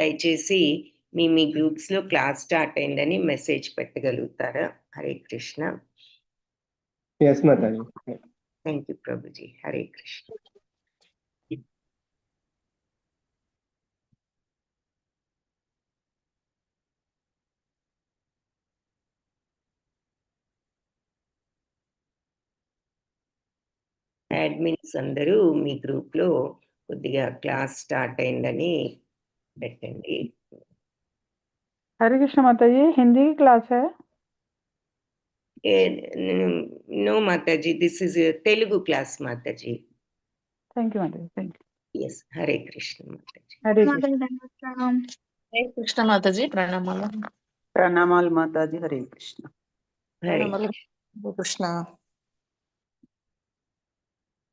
దయచేసి మీ గ్రూప్స్లో క్లాస్ స్టార్ట్ అయిందని మెసేజ్ పెట్టగలుగుతారా? Hare Krishna. Yes Mataji. Thank you Prabhuji. Hare Krishna. Admins అందరూ మీ గ్రూప్లో కొద్దిగా క్లాస్ స్టార్ట్ అయిందని పెట్టండి. हरे कृष्ण माता जी, हिंदी की क्लास है? नो माताजी, दिस इज तेलुगु क्लास माताजी. थैंक यू माता जी, थैंक यू. यस, हरे कृष्ण माताजी. हरे कृष्ण. हरे कृष्ण माताजी. प्रणामाలు. ప్రణామాలు మాతాజీ. హరే కృష్ణ. हरे కృష్ణ.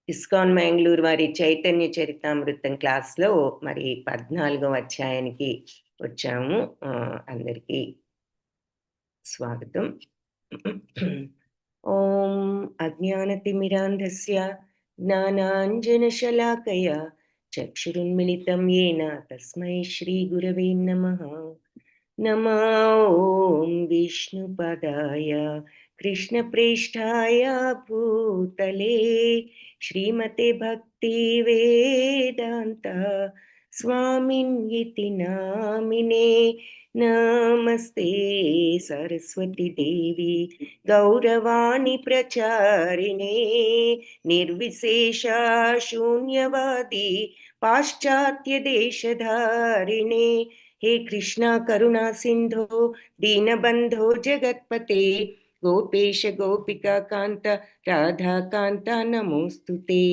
ఇస్కాన్ మ్యాంగ్లూర్ వారి చైతన్య చరితామృతం క్లాస్లో మరి 14వ అధ్యాయానికి వచ్చాము. అందరికీ స్వాగతం. ఓం అజ్ఞానతిమిరాంధస్య జ్ఞానాంజనశలాకయ చక్షురున్మిళితం येन తస్మై శ్రీగురవే నమః. నమో ఓం విష్ణుపదాయ కృష్ణప్రేష్ఠాయ భూతలే శ్రీమతే భక్తి వేదాంత స్వామిన్ ఇతి నామినే. నమస్తే సరస్వతి దేవి గౌరవాణి ప్రచారిణే నిర్విశేష శూన్యవాది పాశ్చాత్య దేశధారిణే. हे कृष्णा करुणा सिंधो दीनबंधो जगत्पते गोपेश गोपिका कांत राधा कांता नमोस्तुते.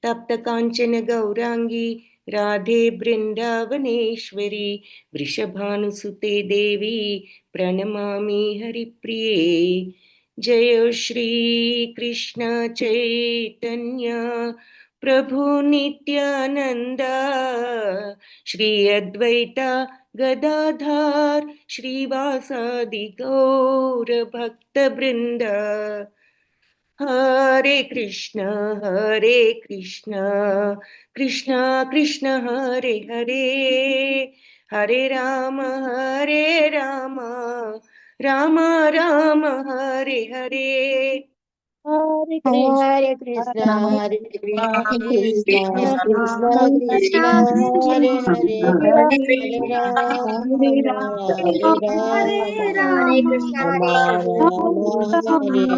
तप्त कांचन गौरांगी राधे बृंदावनेश्वरी वृषभानुसुते देवी प्रणमामि हरिप्रिये. जय श्री कृष्ण चैतन्य प्रभु नित्यानंद श्री अद्वैता गदाधर श्रीवासादि गौर भक्त वृंद. हरे कृष्ण कृष्ण कृष्ण हरे हरे, हरे राम राम राम हरे हरे. हरे कृष्ण हरे कृष्ण कृष्ण कृष्ण हरे हरे, हरे राम हरे राम हरे हरे,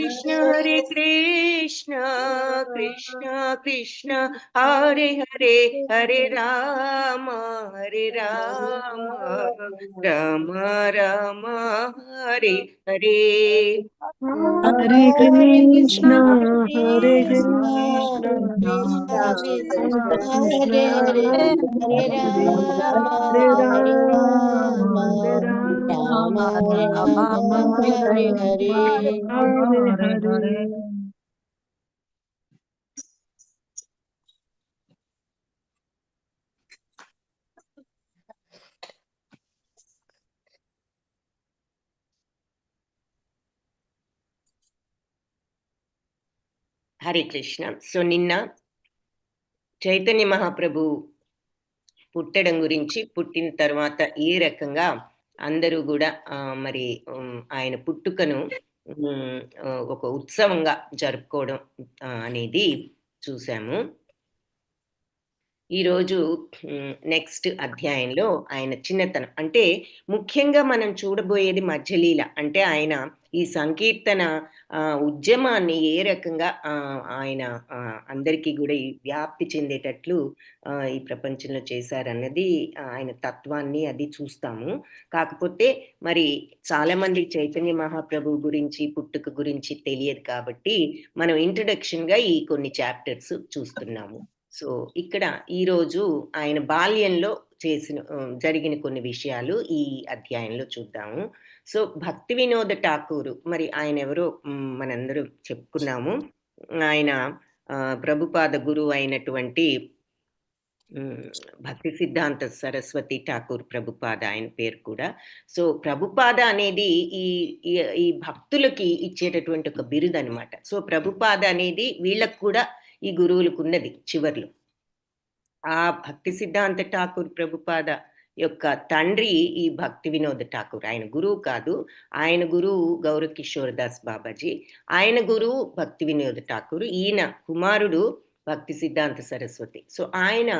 हरे कृष्ण कृष्ण कृष्ण हरे हरे, हरे राम राम राम हरे हरे. हरे कृष्ण हरे कृष्ण हरे हरे, हरे राम राम हरे हरे. హరే కృష్ణ. సో నిన్న చైతన్య మహాప్రభు పుట్టడం గురించి, పుట్టిన తర్వాత ఏ రకంగా అందరూ కూడా మరి ఆయన పుట్టుకను ఒక ఉత్సవంగా జరుపుకోవడం అనేది చూసాము. ఈరోజు నెక్స్ట్ అధ్యాయంలో ఆయన చిన్నతనం, అంటే ముఖ్యంగా మనం చూడబోయేది మధ్యలీల. అంటే ఆయన ఈ సంకీర్తన ఉద్యమాన్ని ఏ రకంగా ఆయన అందరికీ కూడా ఈ వ్యాప్తి చెందేటట్లు ఈ ప్రపంచంలో చేశారన్నది ఆయన తత్వాన్ని అది చూస్తాము. కాకపోతే మరి చాలా మంది చైతన్య మహాప్రభు గురించి, పుట్టుక గురించి తెలియదు కాబట్టి మనం ఇంట్రడక్షన్ గా ఈ కొన్ని చాప్టర్స్ చూస్తున్నాము. సో ఇక్కడ ఈరోజు ఆయన బాల్యంలో జరిగిన కొన్ని విషయాలు ఈ అధ్యాయంలో చూద్దాము. సో భక్తి వినోద ఠాకూరు, మరి ఆయన ఎవరో మనందరూ చెప్పుకున్నాము. ఆయన ప్రభుపాద గురువు అయినటువంటి భక్తి సిద్ధాంత సరస్వతి ఠాకూర్ ప్రభుపాద ఆయన పేరు కూడా. సో ప్రభుపాద అనేది ఈ భక్తులకి ఇచ్చేటటువంటి ఒక బిరుదు అనమాట. సో ప్రభుపాద అనేది వీళ్ళకు కూడా ఈ గురువులకు ఉన్నది చివర్లో. ఆ భక్తి సిద్ధాంత ఠాకూర్ ప్రభుపాద యొక్క తండ్రి ఈ భక్తి వినోద్ ఠాకూర్. ఆయన గురువు కాదు. ఆయన గురువు గౌర కిషోర్ దాస్ బాబాజీ. ఆయన గురువు భక్తి వినోద్ ఠాకూర్. ఈయన కుమారుడు భక్తి సిద్ధాంత సరస్వతి. సో, ఆయన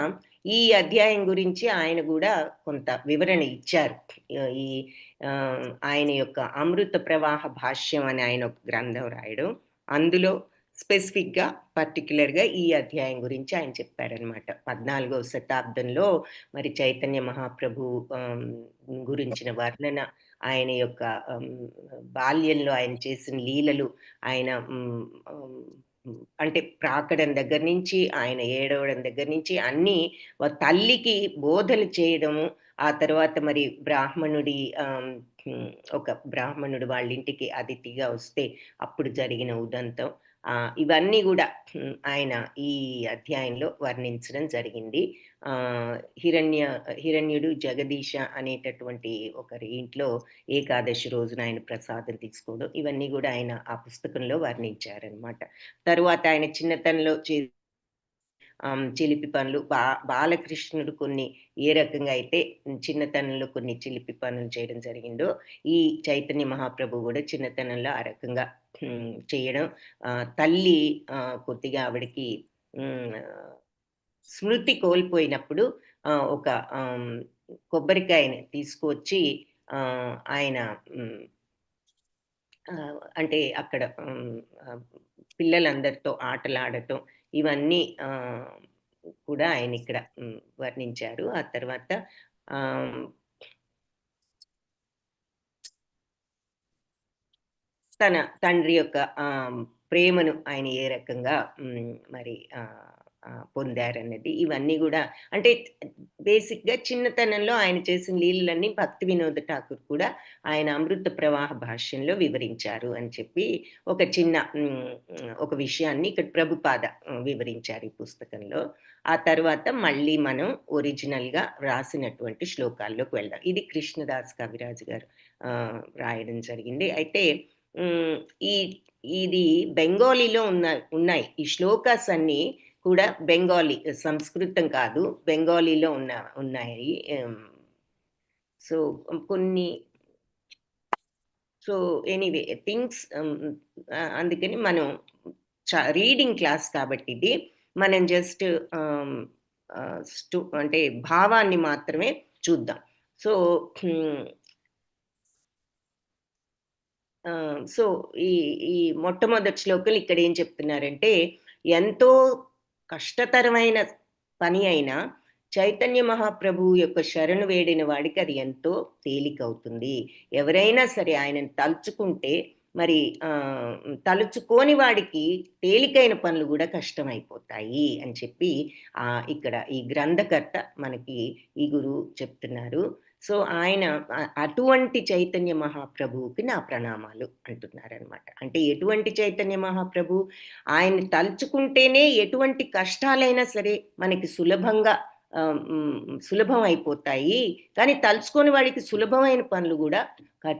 ఈ అధ్యాయం గురించి ఆయన గూడా కొంత వివరణ ఇచ్చారు. ఈ ఆయన యొక్క అమృత ప్రవాహ భాష్యం అని ఆయన ఒక గ్రంథం రాయడం. అందులో స్పెసిఫిక్‌గా, పర్టిక్యులర్‌గా ఈ అధ్యాయం గురించి ఆయన చెప్పారనమాట. 14వ శతాబ్దంలో మరి చైతన్య మహాప్రభు గురించిన వర్ణన, ఆయన యొక్క బాల్యంలో ఆయన చేసిన లీలలు, ఆయన అంటే ప్రాకడం దగ్గర నుంచి, ఆయన ఏడవడం దగ్గర నుంచి అన్నీ తల్లికి బోధలు చేయడము, ఆ తర్వాత మరి బ్రాహ్మణుడి ఒక బ్రాహ్మణుడు వాళ్ళ ఇంటికి అతిథిగా వస్తే అప్పుడు జరిగిన ఉదంతం, ఇవన్నీ గూడా ఆయన ఈ అధ్యాయంలో వర్ణించడం జరిగింది. హిరణ్యుడు జగదీశ అనేటటువంటి ఒకరి ఇంట్లో ఏకాదశి రోజున ఆయన ప్రసాదం తీసుకోవడం, ఇవన్నీ గూడా ఆయన ఆ పుస్తకంలో వర్ణించారనమాట. తరువాత ఆయన చిన్నతనంలో చిలిపి పనులు, బాలకృష్ణుడు కొన్ని ఏ రకంగా అయితే చిన్నతనంలో కొన్ని చిలిపి పనులు చేయడం జరిగిందో, ఈ చైతన్య మహాప్రభు కూడా చిన్నతనంలో ఆ రకంగా చేయడం, తల్లి కొద్దిగా ఆవిడకి స్మృతి కోల్పోయినప్పుడు ఒక కొబ్బరికాయని తీసుకువచ్చి ఆయన అంటే అక్కడ పిల్లలందరితో ఆటలాడటం, ఇవన్నీ కూడా ఆయన ఇక్కడ వర్ణించారు. ఆ తర్వాత తన తండ్రి యొక్క ప్రేమను ఆయన ఏ రకంగా మరి పొందారన్నది, ఇవన్నీ కూడా అంటే బేసిక్‌గా చిన్నతనంలో ఆయన చేసిన లీలలన్నీ భక్తి వినోద్ ఠాకూర్ కూడా ఆయన అమృత ప్రవాహ భాష్యంలో వివరించారు అని చెప్పి ఒక చిన్న ఒక విషయాన్ని ఇక్కడ ప్రభుపాద వివరించారు ఈ పుస్తకంలో. ఆ తర్వాత మళ్ళీ మనం ఒరిజినల్‌గా రాసినటువంటి శ్లోకాల్లోకి వెళ్దాం. ఇది కృష్ణదాస్ కవిరాజ్ గారు రాయడం జరిగింది. అయితే ఇది బెంగాలీలో ఉన్నాయి. ఈ శ్లోకాస్ అన్నీ కూడా బెంగాలీ, సంస్కృతం కాదు, బెంగాలీలో ఉన్నాయి. సో కొన్ని ఎనీవే థింగ్స్, అందుకని మనం రీడింగ్ క్లాస్ కాబట్టి ఇది మనం జస్ట్ అంటే భావాన్ని మాత్రమే చూద్దాం. సో ఈ మొట్టమొదటి శ్లోకంలో ఇక్కడ ఏం చెప్తున్నారంటే, ఎంతో కష్టతరమైన పని అయినా చైతన్య మహాప్రభువు యొక్క శరణు వేడిన వాడికి అది ఎంతో తేలికవుతుంది. ఎవరైనా సరే ఆయనను తలుచుకుంటే మరి తలుచుకోని వాడికి తేలికైన పనులు కూడా కష్టమైపోతాయి అని చెప్పి ఇక్కడ ఈ గ్రంథకర్త మనకి ఈ గురువు చెప్తున్నారు. సో ఆయన అటువంటి చైతన్య మహాప్రభువుకి నా ప్రణామాలు అంటున్నారనమాట. అంటే ఎటువంటి చైతన్య మహాప్రభు, ఆయన్ని తలుచుకుంటేనే ఎటువంటి కష్టాలైనా సరే మనకి సులభం అయిపోతాయి. కానీ తలుచుకోని వాడికి సులభమైన పనులు కూడా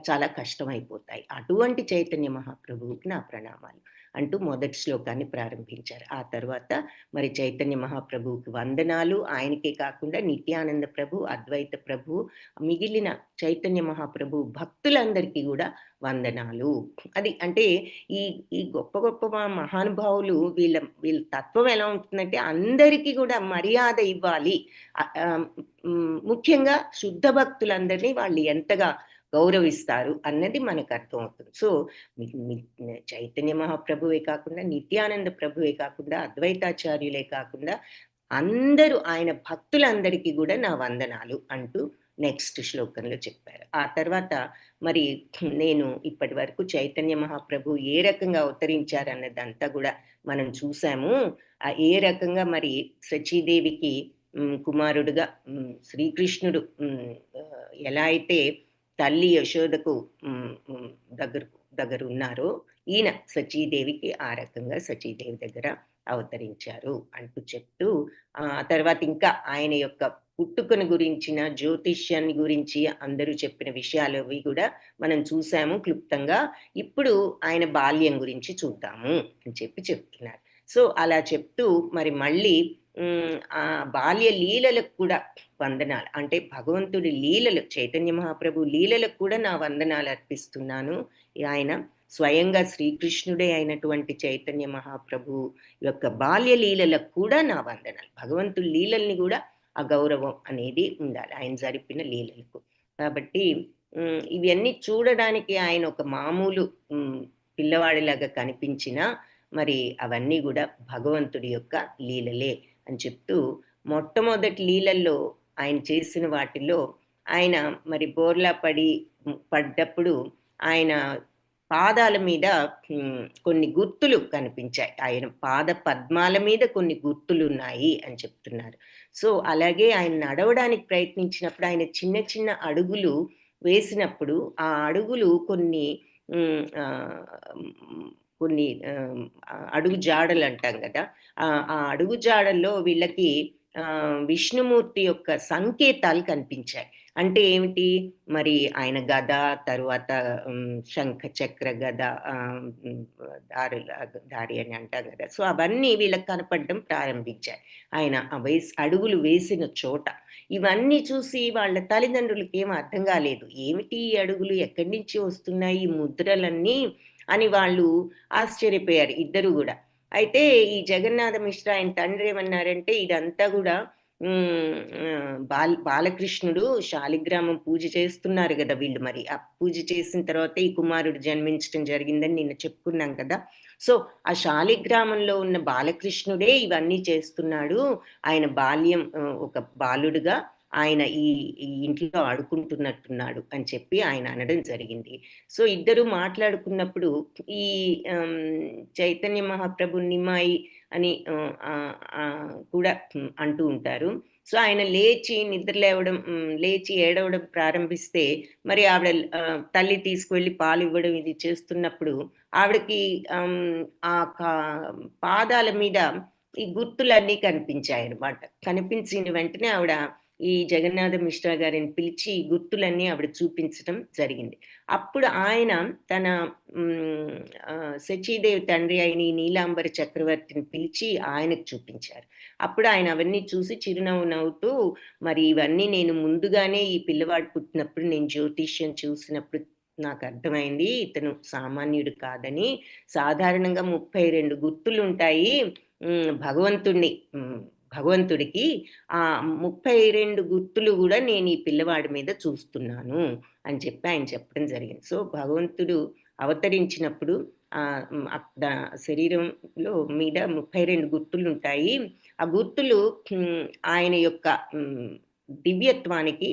చాలా కష్టమైపోతాయి. అటువంటి చైతన్య మహాప్రభువుకి నా ప్రణామాలు అంటూ మొదటి శ్లోకాన్ని ప్రారంభించారు. ఆ తర్వాత మరి చైతన్య మహాప్రభువుకి వందనాలు, ఆయనకే కాకుండా నిత్యానంద ప్రభు, అద్వైత ప్రభు, మిగిలిన చైతన్య మహాప్రభు భక్తులందరికీ కూడా వందనాలు. అది అంటే ఈ గొప్ప గొప్ప మహానుభావులు వీళ్ళ తత్వం ఎలా ఉంటుందంటే అందరికీ కూడా మర్యాద ఇవ్వాలి. ముఖ్యంగా శుద్ధ భక్తులందరినీ వాళ్ళు ఎంతగా గౌరవిస్తారు అన్నది మనకు అర్థమవుతుంది. సో చైతన్య మహాప్రభువే కాకుండా, నిత్యానంద ప్రభువే కాకుండా, అద్వైతాచార్యులే కాకుండా అందరూ ఆయన భక్తులందరికీ కూడా నా వందనాలు అంటూ నెక్స్ట్ శ్లోకంలో చెప్పారు. ఆ తర్వాత మరి నేను ఇప్పటి వరకు చైతన్య మహాప్రభు ఏ రకంగా అవతరించారన్నదంతా కూడా మనం చూసాము. ఏ రకంగా మరి సచీదేవికి కుమారుడుగా శ్రీకృష్ణుడు ఎలా అయితే తల్లి యశోదకు దగ్గర ఉన్నారో, ఈయన సచీదేవికి ఆ రకంగా సచీదేవి దగ్గర అవతరించారు అంటూ చెప్తూ, తర్వాత ఇంకా ఆయన యొక్క పుట్టుకను గురించిన, జ్యోతిష్యాన్ని గురించి అందరూ చెప్పిన విషయాలు అవి కూడా మనం చూసాము క్లుప్తంగా. ఇప్పుడు ఆయన బాల్యం గురించి చూద్దాము అని చెప్తున్నారు. సో అలా చెప్తూ మరి మళ్ళీ ఆ బాల్య లీలలకు కూడా వందనాలు. అంటే భగవంతుడి లీలలు, చైతన్య మహాప్రభు లీలలకు కూడా నా వందనాలు అర్పిస్తున్నాను. ఆయన స్వయంగా శ్రీకృష్ణుడే అయినటువంటి చైతన్య మహాప్రభు యొక్క బాల్య లీలలకు కూడా నా వందనాలు. భగవంతుడి లీలల్ని కూడా ఆ గౌరవం అనేది ఉండాలి ఆయన జరిపిన లీలలకు. కాబట్టి ఇవన్నీ చూడడానికి ఆయన ఒక మామూలు పిల్లవాడిలాగా కనిపించినా మరి అవన్నీ కూడా భగవంతుడి యొక్క లీలలే అని చెప్తూ, మొట్టమొదటి లీలల్లో ఆయన చేసిన వాటిల్లో ఆయన మరి బోర్లా పడ్డప్పుడు ఆయన పాదాల మీద కొన్ని గుర్తులు కనిపించాయి. ఆయన పాద పద్మాల మీద కొన్ని గుర్తులు ఉన్నాయి అని చెప్తున్నారు. సో అలాగే ఆయన నడవడానికి ప్రయత్నించినప్పుడు ఆయన చిన్న చిన్న అడుగులు వేసినప్పుడు ఆ అడుగులు కొన్ని అడుగు జాడలు అంటాం కదా, ఆ అడుగు జాడల్లో వీళ్ళకి విష్ణుమూర్తి యొక్క సంకేతాలు కనిపించాయి. అంటే ఏమిటి మరి ఆయన గద, తరువాత శంఖ చక్ర గద, దారి అని అంటాం కదా. సో అవన్నీ వీళ్ళకి కనపడడం ప్రారంభించాయి ఆయన అడుగులు వేసిన చోట. ఇవన్నీ చూసి వాళ్ళ తల్లిదండ్రులకి ఏం అర్థం కాలేదు. ఏమిటి ఈ అడుగులు, ఎక్కడి నుంచి వస్తున్నాయి ఈ ముద్రలన్నీ అని వాళ్ళు ఆశ్చర్యపోయారు ఇద్దరు కూడా. అయితే ఈ జగన్నాథ మిశ్రా ఆయన తండ్రి ఏమన్నారంటే, ఇదంతా కూడా బాలకృష్ణుడు శాలిగ్రామం పూజ చేస్తున్నారు కదా వీళ్ళు, మరి ఆ పూజ చేసిన తర్వాత ఈ కుమారుడు జన్మించడం జరిగిందని నిన్న చెప్పుకున్నాం కదా. సో ఆ శాలిగ్రామంలో ఉన్న బాలకృష్ణుడే ఇవన్నీ చేస్తున్నాడు. ఆయన బాల్యం ఒక బాలుడుగా ఆయన ఈ ఇంట్లో ఆడుకుంటున్నట్టున్నాడు అని చెప్పి ఆయన అనడం జరిగింది. సో ఇద్దరు మాట్లాడుకున్నప్పుడు ఈ చైతన్య మహాప్రభు నిమాయి అని కూడా అంటూ ఉంటారు. సో ఆయన లేచి ఏడవడం ప్రారంభిస్తే మరి ఆవిడ తల్లి తీసుకువెళ్ళి పాలు ఇవ్వడం ఇది చేస్తున్నప్పుడు ఆవిడకి ఆ పాదాల మీద ఈ గుర్తులన్నీ కనిపించాయి అన్నమాట. కనిపించిన వెంటనే ఆవిడ ఈ జగన్నాథ మిశ్రా గారిని పిలిచి ఈ గుర్తులన్నీ ఆవిడ చూపించడం జరిగింది. అప్పుడు ఆయన తన శచీదేవి తండ్రి అయిన ఈ నీలాంబర చక్రవర్తిని పిలిచి ఆయనకు చూపించారు. అప్పుడు ఆయన అవన్నీ చూసి చిరునవ్వు నవ్వుతూ, మరి ఇవన్నీ నేను ముందుగానే ఈ పిల్లవాడు పుట్టినప్పుడు నేను జ్యోతిష్యం చూసినప్పుడు నాకు అర్థమైంది ఇతను సామాన్యుడు కాదని. సాధారణంగా 32 గుర్తులు ఉంటాయి భగవంతుడికి. ఆ 32 గుర్తులు కూడా నేను ఈ పిల్లవాడి మీద చూస్తున్నాను అని చెప్పి ఆయన చెప్పడం జరిగింది. సో భగవంతుడు అవతరించినప్పుడు శరీరంలో మీద 32 గుర్తులు ఉంటాయి. ఆ గుర్తులు ఆయన యొక్క దివ్యత్వానికి,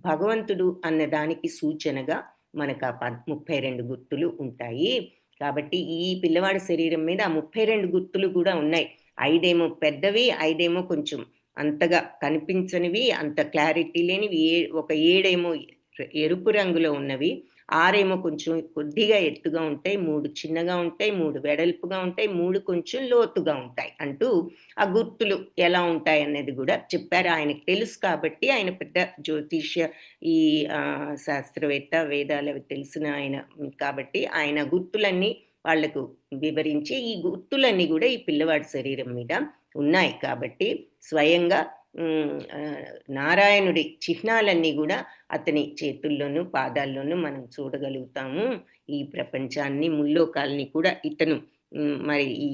భగవంతుడు అన్న దానికి సూచనగా మనకు ఆ 32 గుర్తులు ఉంటాయి. కాబట్టి ఈ పిల్లవాడి శరీరం మీద ఆ 32 గుర్తులు కూడా ఉన్నాయి. 5 ఏమో పెద్దవి, 5 ఏమో కొంచెం అంతగా కనిపించనివి, అంత క్లారిటీ లేనివి, ఒక 7 ఏమో ఎరుపు రంగులో ఉన్నవి, 6 ఏమో కొంచెం కొద్దిగా ఎత్తుగా ఉంటాయి, 3 చిన్నగా ఉంటాయి, 3 వెడల్పుగా ఉంటాయి, 3 కొంచెం లోతుగా ఉంటాయి అంటూ ఆ గుర్తులు ఎలా ఉంటాయి అనేది కూడా చెప్పారు. ఆయనకు తెలుసు కాబట్టి, ఆయన పెద్ద జ్యోతిష్య ఈ శాస్త్రవేత్త, వేదాలు అవి తెలిసిన ఆయన కాబట్టి ఆయన గుర్తులన్నీ వాళ్లకు వివరించి ఈ గుర్తులన్నీ కూడా ఈ పిల్లవాడి శరీరం మీద ఉన్నాయి. కాబట్టి స్వయంగా నారాయణుడి చిహ్నాలన్నీ కూడా అతని చేతుల్లోనూ పాదాల్లోనూ మనం చూడగలుగుతాము. ఈ ప్రపంచాన్ని, ముల్లోకాల్ని కూడా ఇతను మరి ఈ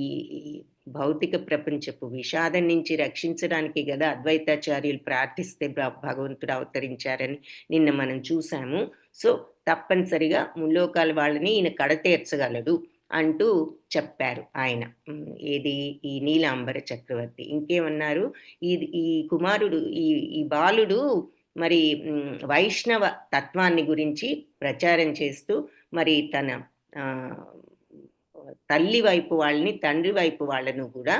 భౌతిక ప్రపంచపు విషాదం నుంచి రక్షించడానికి కదా అద్వైతాచార్యులు ప్రార్థిస్తే భగవంతుడు అవతరించారని నిన్న మనం చూసాము. సో తప్పనిసరిగా ముల్లోకాల వాళ్ళని ఈయన కడతీర్చగలడు అంటూ చెప్పారు ఆయన. ఏది ఈ నీలాంబర చక్రవర్తి. ఇంకేమన్నారు, ఈ కుమారుడు ఈ బాలుడు మరి వైష్ణవ తత్వాన్ని గురించి ప్రచారం చేస్తూ మరి తన తల్లి వైపు వాళ్ళని, తండ్రి వైపు వాళ్ళను కూడా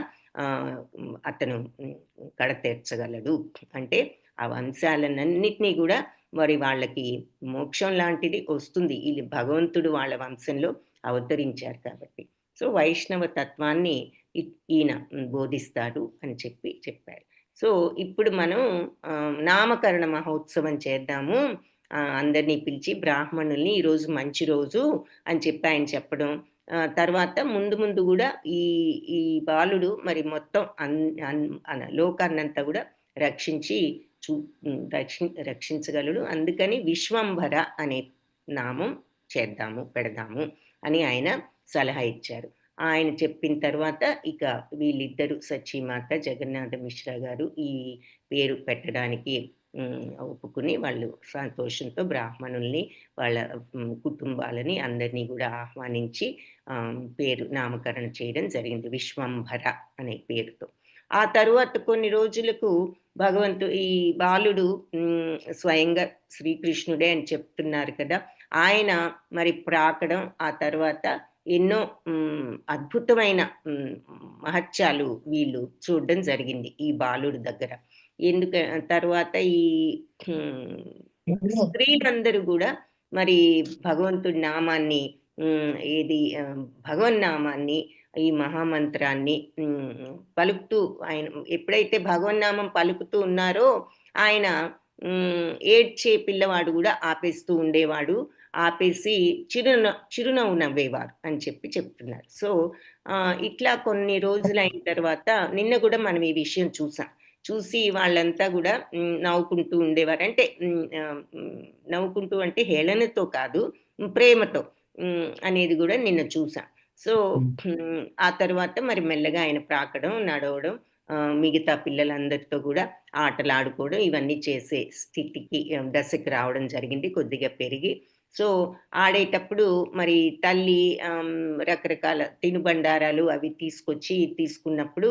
అతను కడతీర్చగలడు. అంటే ఆ వంశాలన్నిటినీ కూడా మరి వాళ్ళకి మోక్షం లాంటిది వస్తుంది, ఈ భగవంతుడు వాళ్ళ వంశంలో అవతరించారు కాబట్టి. సో వైష్ణవ తత్వాన్ని ఈయన బోధిస్తారు అని చెప్పారు. సో ఇప్పుడు మనం నామకరణ మహోత్సవం చేద్దాము, అందరినీ పిలిచి బ్రాహ్మణుల్ని ఈరోజు మంచి రోజు అని చెప్పి ఆయన చెప్పడం, తర్వాత ముందు ముందు గూడా ఈ ఈ బాలుడు మరి మొత్తం లోకాన్నంతా గూడా రక్షించి రక్షించగలడు. అందుకని విశ్వంభర అనే నామం పెడదాము అని ఆయన సలహా ఇచ్చారు. ఆయన చెప్పిన తర్వాత ఇక వీళ్ళిద్దరూ సచీమాత, జగన్నాథ మిశ్రా గారు ఈ పేరు పెట్టడానికి ఒప్పుకుని వాళ్ళు సంతోషంతో బ్రాహ్మణుల్ని, వాళ్ళ కుటుంబాలని అందరినీ గూడా ఆహ్వానించి పేరు నామకరణం చేయడం జరిగింది విశ్వంభర అనే పేరుతో. ఆ తరువాత కొన్ని రోజులకు ఈ బాలుడు స్వయంగా శ్రీకృష్ణుడే అని చెప్తున్నారు కదా! ఆయన మరి ప్రాకడం, ఆ తర్వాత ఎన్నో అద్భుతమైన మహత్యాలు వీళ్ళు చూడడం జరిగింది ఈ బాలుడి దగ్గర. తర్వాత ఈ స్త్రీలందరూ గూడా మరి భగవంతుడి నామాన్ని భగవన్నామాన్ని, ఈ మహామంత్రాన్ని పలుకుతూ ఆయన ఎప్పుడైతే భగవన్నామం పలుకుతూ ఉన్నారో ఆయన ఏడ్చే పిల్లవాడు గూడా ఆపేస్తూ ఉండేవాడు. ఆపేసి చిరునవ్వు నవ్వేవారు అని చెప్తున్నారు. సో, ఇట్లా కొన్ని రోజులైన తర్వాత నిన్న గూడా మనం ఈ విషయం చూసి వాళ్ళంతా గూడా నవ్వుకుంటూ ఉండేవారు. అంటే నవ్వుకుంటూ అంటే హేళనతో కాదు, ప్రేమతో అనేది గూడా నిన్న చూసాం. సో, ఆ తర్వాత మరి మెల్లగా ఆయన ప్రాకడం, నడవడం, మిగతా పిల్లలందరితో గూడా ఆటలాడుకోవడం ఇవన్నీ చేసే స్థితికి దశకి రావడం జరిగింది కొద్దిగా పెరిగి. సో, ఆడేటప్పుడు మరి తల్లి రకరకాల తినుబండారాలు అవి తీసుకున్నప్పుడు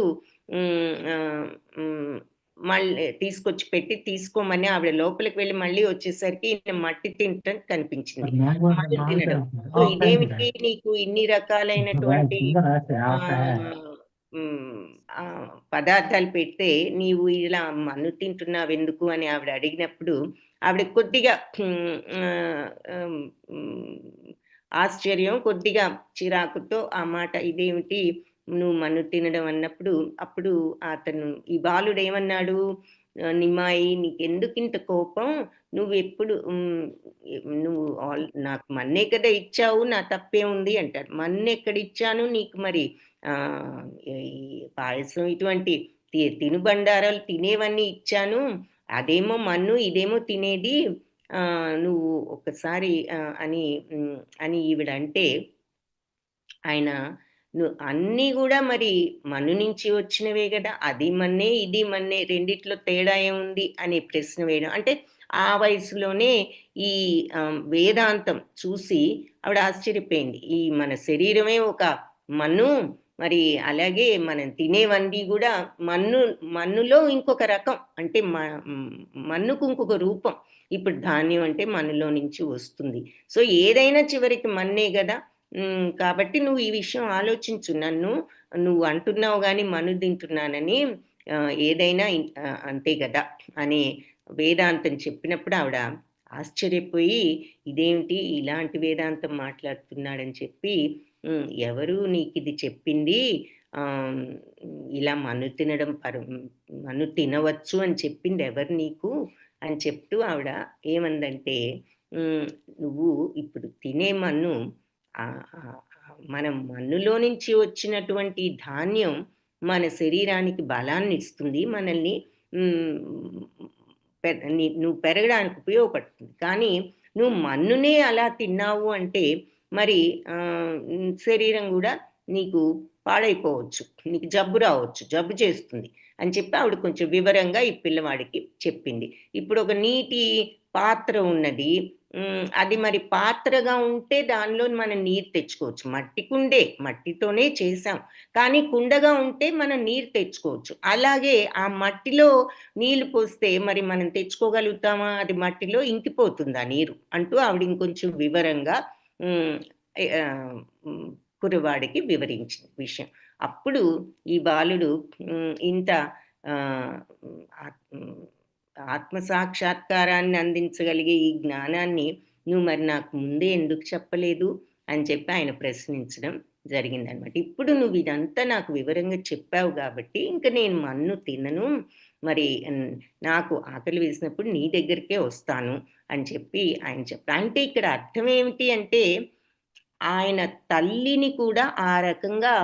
మళ్ళీ తీసుకొచ్చి పెట్టి తీసుకోమని ఆవిడ లోపలికి వెళ్ళి మళ్ళీ వచ్చేసరికి ఈయన మట్టి తినటం కనిపించింది. మట్టి తినడం. సో, ఇదేమిటి నీకు ఇన్ని రకాలైనటువంటి పదార్థాలు పెడితే నీవు ఇలా మన్ను తింటున్నావెందుకు అని ఆవిడ అడిగినప్పుడు ఆవిడ కొద్దిగా ఆశ్చర్యం, కొద్దిగా చిరాకుతో ఆ మాట ఇదేమిటి నువ్వు మన్ను తినడం అన్నప్పుడు, అప్పుడు అతను ఈ బాలుడు ఏమన్నాడు, నిమ్మాయి నీకెందుకింత కోపం, నువ్వెప్పుడు నువ్వు నాకు మన్నే కదా ఇచ్చావు, నా తప్పే ఉంది అంటాడు. మన్నెక్కడిచ్చాను నీకు, మరి ఈ పాయసం ఇటువంటి తినుబండారాలు తినేవన్నీ ఇచ్చాను, అదేమో మన్ను ఇదేమో తినేది, నువ్వు ఒక్కసారి అని ఈవిడ అంటే ఆయన అన్నీ గూడా మరి మన్ను నుంచి వచ్చినవే గదా! అది మన్నే, ఇది మన్నే, రెండిట్లో తేడా ఏముంది అనే ప్రశ్న వేయడం. అంటే ఆ వయసులోనే ఈ వేదాంతం చూసి ఆవిడ ఆశ్చర్యపోయింది. ఈ మన శరీరమే ఒక మన్ను, మరి అలాగే మనం తినేవన్నీ గూడా మన్నులో ఇంకొక రకం. అంటే మన్నుకు ఇంకొక రూపం. ఇప్పుడు ధాన్యం అంటే మన్నులో నుంచి వస్తుంది. సో, ఏదైనా చివరికి మన్నే గదా! కాబట్టి నువ్వు ఈ విషయం ఆలోచించు. నువ్వు అంటున్నావు గాని మన్ను తింటున్నానని, ఏదైనా అంతే గదా అని వేదాంతం చెప్పినప్పుడు ఆవిడ ఆశ్చర్యపోయి, ఇదేమిటి ఇలాంటి వేదాంతం మాట్లాడుతున్నాడని చెప్పి, ఎవరు నీకిది చెప్పింది, ఇలా మన్ను తినవచ్చు అని చెప్పింది ఎవరు నీకు అని చెప్తూ ఆవిడ ఏమందంటే, నువ్వు ఇప్పుడు తినే మన్ను మనం మన్నులో నుంచి వచ్చినటువంటి ధాన్యం మన శరీరానికి బలాన్ని ఇస్తుంది, మనల్ని నువ్వు పెరగడానికి ఉపయోగపడుతుంది. కానీ నువ్వు మన్నునే అలా తిన్నావు అంటే మరి శరీరం కూడా నీకు పాడైపోవచ్చు, నీకు జబ్బు రావచ్చు, జబ్బు చేస్తుంది అని చెప్పి ఆవిడ కొంచెం వివరంగా ఈ పిల్లవాడికి చెప్పింది. ఇప్పుడు ఒక నీటి పాత్ర ఉన్నది, అది మరి పాత్రగా ఉంటే దానిలో మనం నీరు తెచ్చుకోవచ్చు. మట్టితోనే చేసాం, కానీ కుండగా ఉంటే మనం నీరు తెచ్చుకోవచ్చు. అలాగే ఆ మట్టిలో నీళ్లు పోస్తే మరి మనం తెచ్చుకోగలుగుతామా, అది మట్టిలో ఇంకిపోతుంది ఆ నీరు అంటూ ఆవిడ ఇంకొంచెం వివరంగా కుర్రవాడికి వివరించింది విషయం. అప్పుడు ఈ బాలుడు ఇంత ఆత్మ సాక్షాత్కారాన్ని అందించగలిగే ఈ జ్ఞానాన్ని నువ్వు మరి నాకు ముందే ఎందుకు చెప్పలేదు అని చెప్పి ఆయన ప్రశ్నించడం జరిగిందనమాట. ఇప్పుడు నువ్వు ఇదంతా నాకు వివరంగా చెప్పావు కాబట్టి ఇంక నేను మన్ను తినను, మరి నాకు ఆకలి వేసినప్పుడు నీ దగ్గరికే వస్తాను అని చెప్పి ఆయన చెప్పారు. అంటే ఇక్కడ అర్థం ఏమిటి అంటే, ఆయన తల్లిని కూడా ఆ రకంగా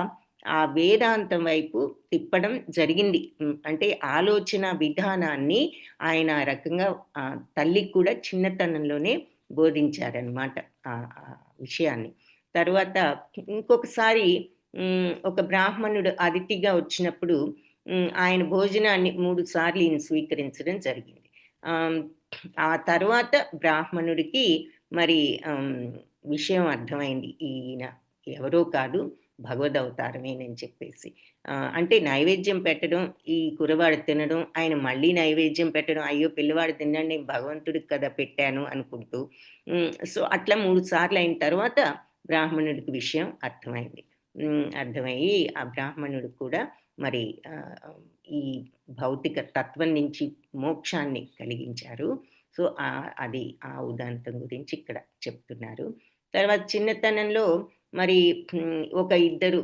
ఆ వేదాంతం వైపు తిప్పడం జరిగింది. అంటే ఆలోచన విధానాన్ని ఆయన ఆ రకంగా తల్లికి కూడా చిన్నతనంలోనే బోధించారనమాట ఆ విషయాన్ని. తరువాత ఇంకొకసారి ఒక బ్రాహ్మణుడు అతిథిగా వచ్చినప్పుడు ఆయన భోజనాన్ని 3 సార్లు ఈయన స్వీకరించడం జరిగింది. ఆ తర్వాత బ్రాహ్మణుడికి మరి విషయం అర్థమైంది. ఈయన ఎవరో కాదు భగవదవతారమేనని చెప్పేసి. అంటే నైవేద్యం పెట్టడం, ఈ కురవాడు తినడం, ఆయన మళ్ళీ నైవేద్యం పెట్టడం, అయ్యో! పిల్లవాడు తిన్నాడు నేను భగవంతుడికి కదా పెట్టాను అనుకుంటూ. సో, అట్లా 3 సార్లు అయిన తర్వాత బ్రాహ్మణుడికి విషయం అర్థమైంది. అర్థమయ్యి ఆ బ్రాహ్మణుడికి కూడా మరి ఈ భౌతిక తత్వం నుంచి మోక్షాన్ని కలిగించారు. సో, అది ఆ ఉదంతం గురించి ఇక్కడ చెప్తున్నారు. తర్వాత చిన్నతనంలో మరి ఒక ఇద్దరు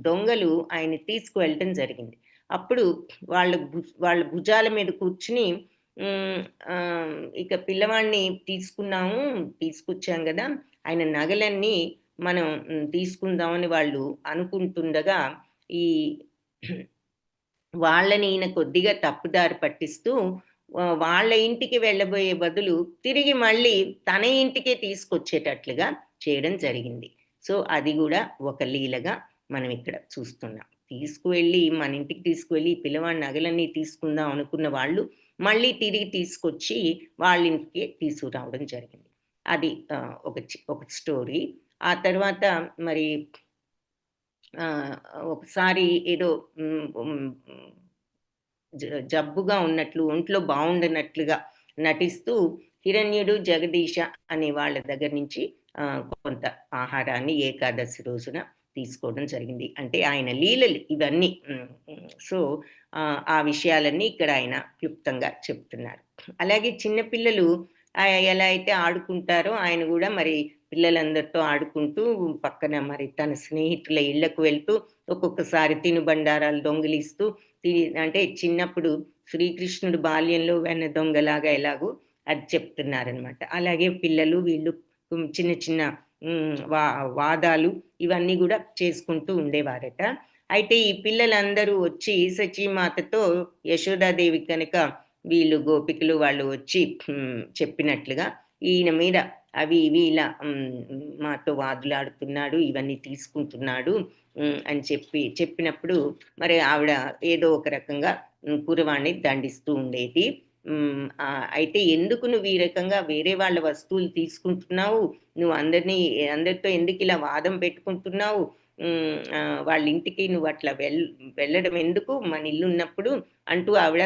దొంగలు ఆయన్ని తీసుకువెళ్ళటం జరిగింది. అప్పుడు వాళ్ళ భుజాల మీద కూర్చుని ఇక పిల్లవాడిని తీసుకొచ్చాం గదా! ఆయన నగలన్నీ మనం తీసుకుందామని వాళ్ళు అనుకుంటుండగా ఈ వాళ్ళని ఈయన కొద్దిగా తప్పుదారి పట్టిస్తూ వాళ్ళ ఇంటికి వెళ్ళబోయే బదులు తిరిగి మళ్ళీ తన ఇంటికే తీసుకొచ్చేటట్లుగా చేయడం జరిగింది. సో, అది గూడా ఒక లీలగా మనం ఇక్కడ చూస్తున్నాం. మన ఇంటికి తీసుకువెళ్ళి ఈ పిల్లవాడి నగలన్నీ తీసుకుందాం అనుకున్న వాళ్ళు మళ్ళీ తిరిగి తీసుకొచ్చి వాళ్ళ ఇంటికే తీసుకురావడం జరిగింది. అది ఒక స్టోరీ. ఆ తర్వాత మరి ఒకసారి ఏదో జబ్బుగా ఉన్నట్లు, ఒంట్లో బావుండనట్లుగా నటిస్తూ హిరణ్యుడు, జగదీశ అనే వాళ్ళ దగ్గర నుంచి కొంత ఆహారాన్ని ఏకాదశి రోజున తీసుకోవడం జరిగింది. అంటే ఆయన లీలలు ఇవన్నీ. సో, ఆ విషయాలన్నీ ఇక్కడ ఆయన క్లుప్తంగా చెప్తున్నారు. అలాగే చిన్న పిల్లలు ఎలా అయితే ఆడుకుంటారో ఆయన గూడా మరి పిల్లలందరితో ఆడుకుంటూ పక్కన మరి తన స్నేహితుల ఇళ్ళకు వెళ్తూ ఒక్కొక్కసారి తినుబండారాలు దొంగిలిస్తూ అంటే చిన్నప్పుడు శ్రీకృష్ణుడు బాల్యంలో వెన్న దొంగలాగా ఎలాగో అది చెప్తున్నారనమాట. అలాగే పిల్లలు వీళ్ళు చిన్న చిన్న వాదాలు ఇవన్నీ గూడా చేసుకుంటూ ఉండేవారట. అయితే ఈ పిల్లలందరూ వచ్చి సచీమాతతో యశోదాదేవి కనుక వీళ్ళు గోపికలు వాళ్ళు వచ్చి చెప్పినట్లుగా ఈయన మీద అవి ఇవి ఇలా మాతో వాదులాడుతున్నాడు, ఇవన్నీ తీసుకుంటున్నాడు అని చెప్పినప్పుడు మరి ఆవిడ ఏదో ఒక రకంగా కురవాణ్ణి దండిస్తూ ఉండేది. అయితే ఎందుకు నువ్వు ఈ రకంగా వేరే వాళ్ళ వస్తువులు తీసుకుంటున్నావు? నువ్వు అందరితో ఎందుకు ఇలా వాదం పెట్టుకుంటున్నావు? వాళ్ళ ఇంటికి నువ్వు అట్లా వెళ్ళడం ఎందుకు మన ఇల్లు ఉన్నప్పుడు అంటూ ఆవిడ